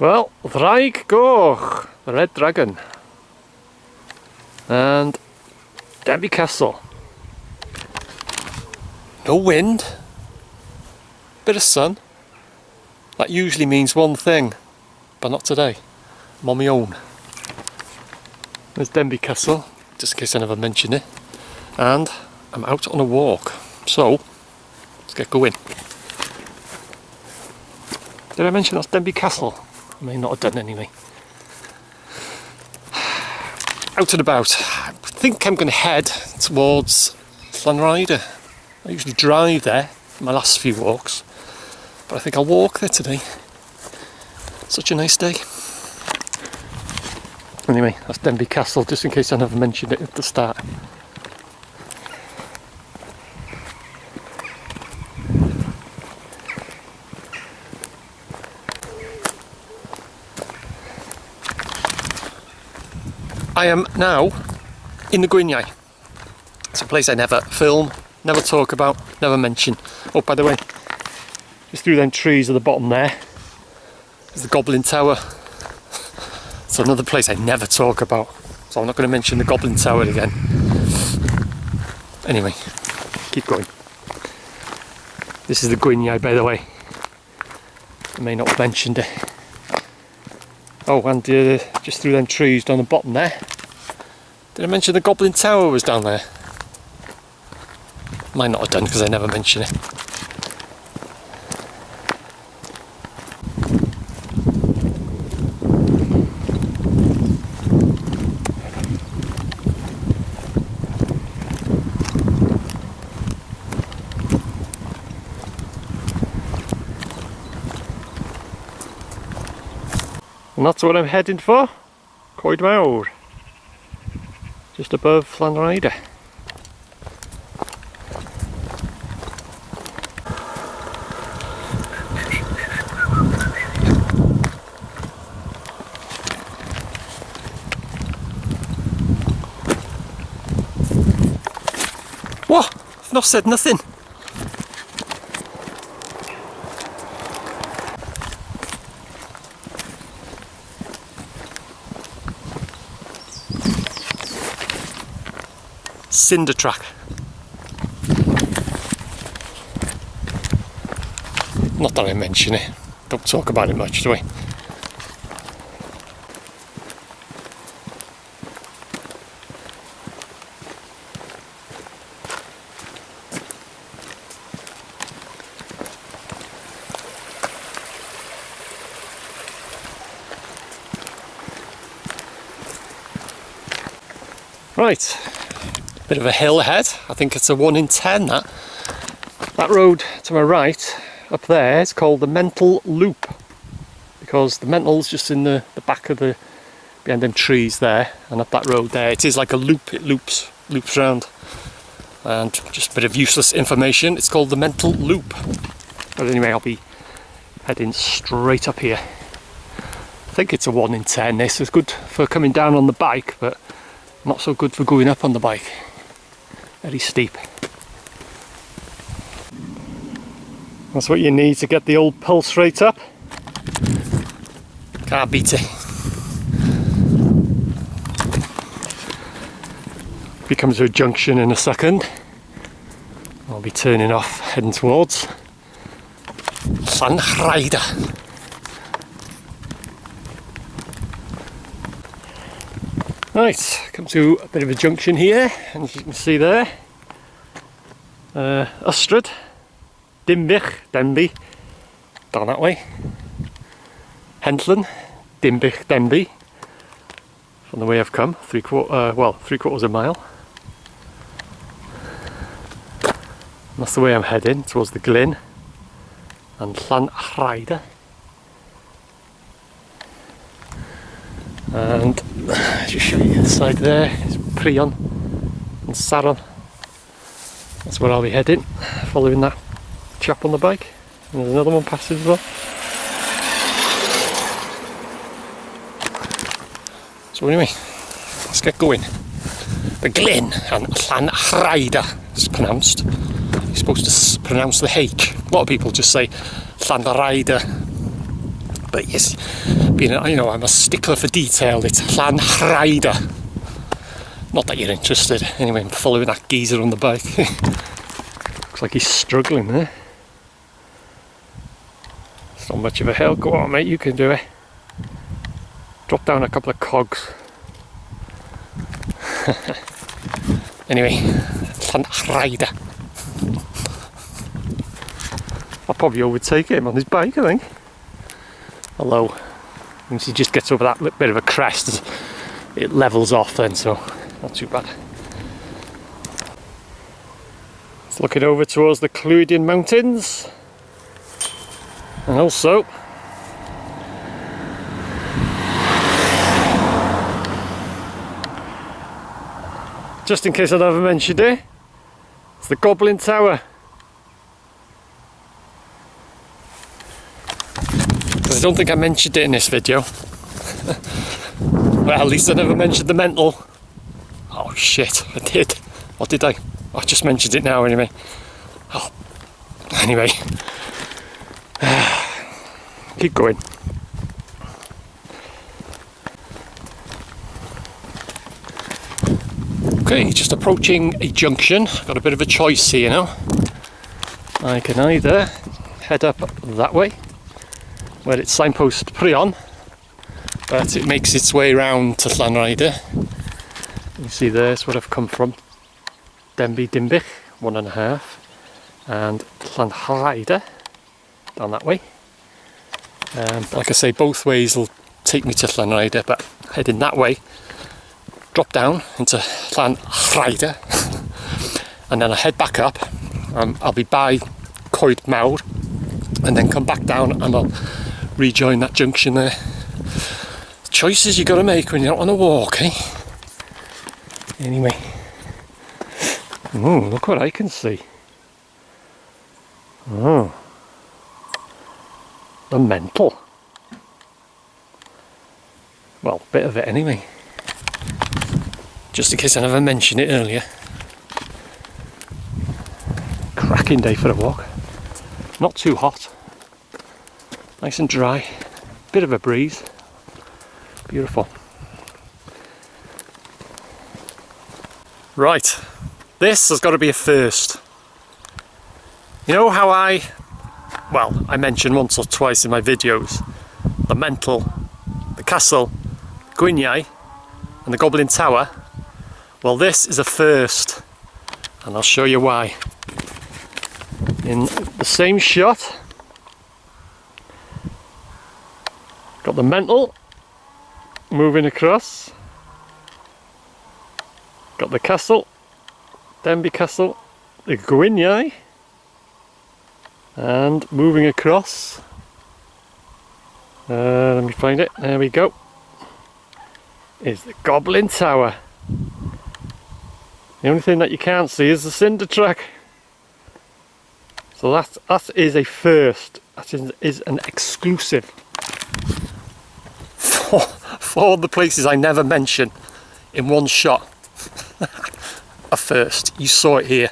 Well, Ddraig Goch, the Red Dragon, and Denbigh Castle. No wind, bit of sun. That usually means one thing, but not today. I'm on my own. There's Denbigh Castle, just in case I never mention it, and I'm out on a walk. So let's get going. Did I mention that's Denbigh Castle? I may not have done anyway. Out and about. I think I'm going to head towards Llanrhaeadr. I usually drive there my last few walks, but I think I'll walk there today. Such a nice day. Anyway, that's Denbigh Castle, just in case I never mentioned it at the start. I am now in the Gwynion. It's a place I never film, never talk about, never mention. Oh, by the way, just through them trees at the bottom there is the Goblin Tower. It's another place I never talk about, so I'm not going to mention the Goblin Tower again. Anyway, keep going. This is the Gwynion, by the way. I may not have mentioned it. Oh, and just through them trees down the bottom there. Did I mention the Goblin Tower was down there? Might not have done because I never mention it. And that's what I'm heading for, Coed Mawr, just above Llanrhaeadr. What? I've not said nothing. Cinder track. Not that I mention it, don't talk about it much, do we? Right. Bit of a hill ahead. I think it's a 1 in 10 that. That road to my right up there is called the Mental Loop, because the Mental's just in the back of the, behind them trees there, and up that road there it is like a loop. It loops round. And just a bit of useless information, it's called the Mental Loop. But anyway, I'll be heading straight up here. I think it's a 1 in 10. This is good for coming down on the bike, but not so good for going up on the bike. Very steep. That's what you need to get the old pulse rate up. Can't beat it. We come to a junction in a second. I'll be turning off, heading towards Llanrhaeadr. Right, come to a bit of a junction here, and as you can see there, Ystrad, Denbigh, down that way, Henllan, Denbigh, from the way I've come, three quarters of a mile. And that's the way I'm heading, towards the Glyn and Llanrhaeadr. And just show you the side there, is Prion and Saron. That's where I'll be heading, following that chap on the bike. And there's another one passing as well. So anyway, let's get going. The Glyn and Llanrhaeadr is pronounced. You're supposed to pronounce the H. A lot of people just say Llanrhaeadr. But yes, being, you know, I'm a stickler for detail. It's Llanrhaeadr. Not that you're interested. Anyway, I'm following that geezer on the bike. Looks like he's struggling there. It's not much of a hill. Go on, mate, you can do it. Drop down a couple of cogs. Anyway, Llanrhaeadr. I'll probably overtake him on his bike, I think. Although, once he just gets over that little bit of a crest, it levels off then, so not too bad. It's looking over towards the Llanrhaeadr Mountains. And also, just in case I never mentioned it, it's the Goblin Tower. I don't think I mentioned it in this video. Well, at least I never mentioned the mental. Oh shit, I did. Or did I? I just mentioned it now anyway. Oh. Anyway. Keep going. Okay, just approaching a junction. Got a bit of a choice here now. I can either head up that way, where it's signpost Prion, but it makes its way around to Llanrhaeadr. You see there's where I've come from. Denbigh, 1.5, and Llanrhaeadr down that way. Like I say, both ways will take me to Llanrhaeadr, but heading that way, drop down into Llanrhaeadr, and then I head back up. I'll be by Coed Mawr, and then come back down and I'll rejoin that junction there. Choices you got to make when you're out on a walk, eh? Anyway, oh, look what I can see. Oh, the mental. Well, bit of it anyway. Just in case I never mentioned it earlier. Cracking day for a walk. Not too hot. Nice and dry. Bit of a breeze. Beautiful. Right. This has got to be a first. You know how I mentioned once or twice in my videos the mental, the castle, Gwyniai and the Goblin Tower? Well, this is a first, and I'll show you why. In the same shot, got the mental moving across, got the castle, Denbigh Castle, the Gwyniai, and moving across, let me find it, there we go, is the Goblin Tower. The only thing that you can't see is the cinder track. So that is a first. That is an exclusive for the places I never mention in one shot. A first. You saw it here.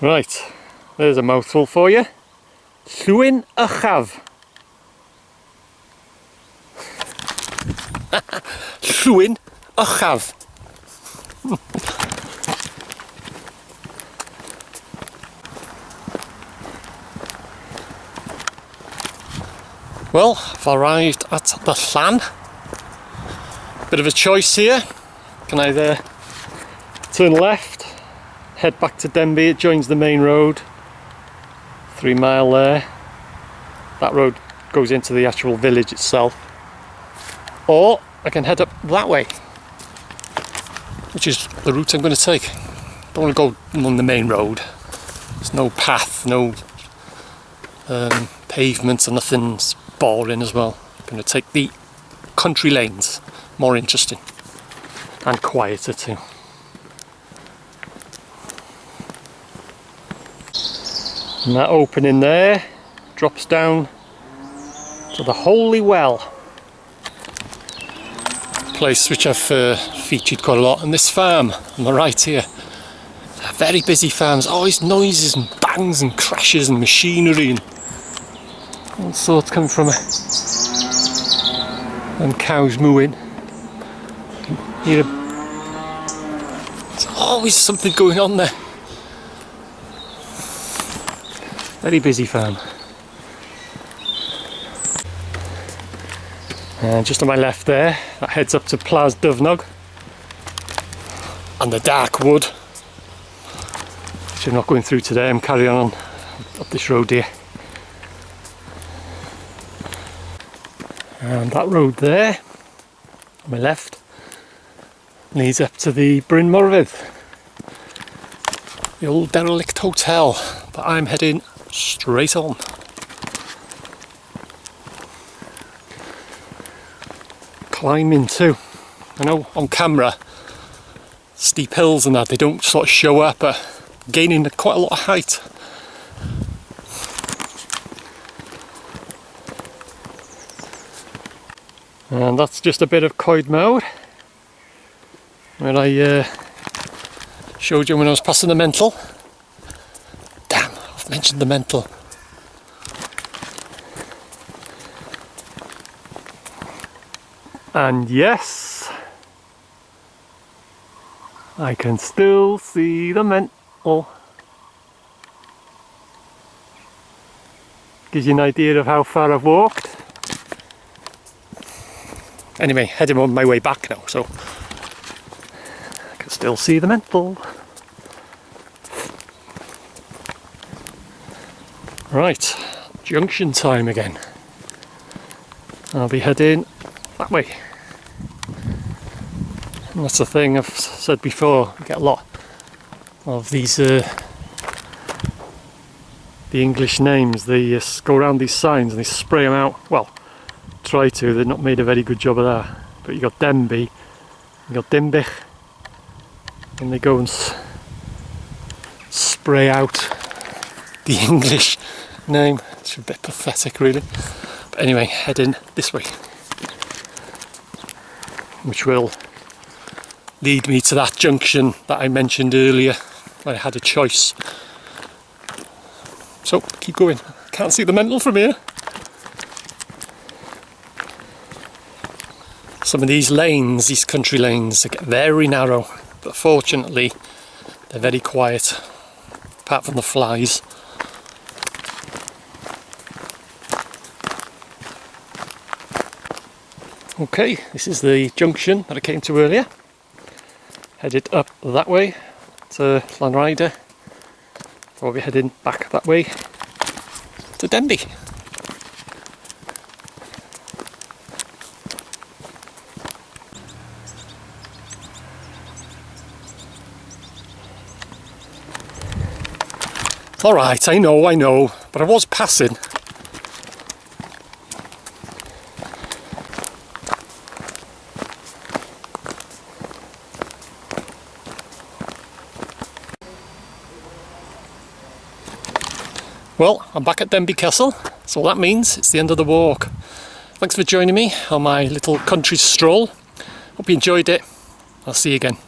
Right, there's a mouthful for you. Llanrhaeadr. Llanrhaeadr. Well, I've arrived at the Llan. Bit of a choice here. Can either turn left, head back to Denbigh, it joins the main road, 3 mile there. That road goes into the actual village itself. Or I can head up that way, which is the route I'm going to take. Don't want to go along the main road. There's no path, no pavement, and nothing's boring as well. I'm going to take the country lanes, more interesting and quieter too. And that opening there drops down to the Holy Well. Place which I've featured quite a lot, and this farm on the right here Very busy farms, always noises and bangs and crashes and machinery and all sorts coming from it. And cows mooing. Hear there's always something going on there. Very busy farm. And just on my left there, that heads up to Plas Dyfnog and the dark wood, which I'm not going through today. I'm carrying on up this road here. And that road there, on my left, leads up to the Bryn Morfudd, the old derelict hotel, but I'm heading straight on. Climbing too. I know on camera, steep hills and that, they don't sort of show up, but gaining quite a lot of height. And that's just a bit of Coed Mawr, where I showed you when I was passing the Mental. Damn, I've mentioned the Mental. And yes, I can still see the Mental. Gives you an idea of how far I've walked. Anyway, heading on my way back now, so I can still see the Mental. Right, junction time again. I'll be heading that way. And that's the thing I've said before, I get a lot of these the English names. They go around these signs and they spray them out. Well, try to, they've not made a very good job of that. But you got Denbigh, you got Denbigh, and they go and spray out the English name. It's a bit pathetic really. But anyway, heading this way, which will lead me to that junction that I mentioned earlier where I had a choice. So keep going. Can't see the Mental from here. Some of these lanes, these country lanes, they get very narrow, but fortunately they're very quiet, apart from the flies. Okay, this is the junction that I came to earlier. Headed up that way to Llanrhaeadr. So I'll be heading back that way to Denbigh. Alright, I know, but I was passing. Well, I'm back at Denbigh Castle, so that means it's the end of the walk. Thanks for joining me on my little country stroll. Hope you enjoyed it. I'll see you again.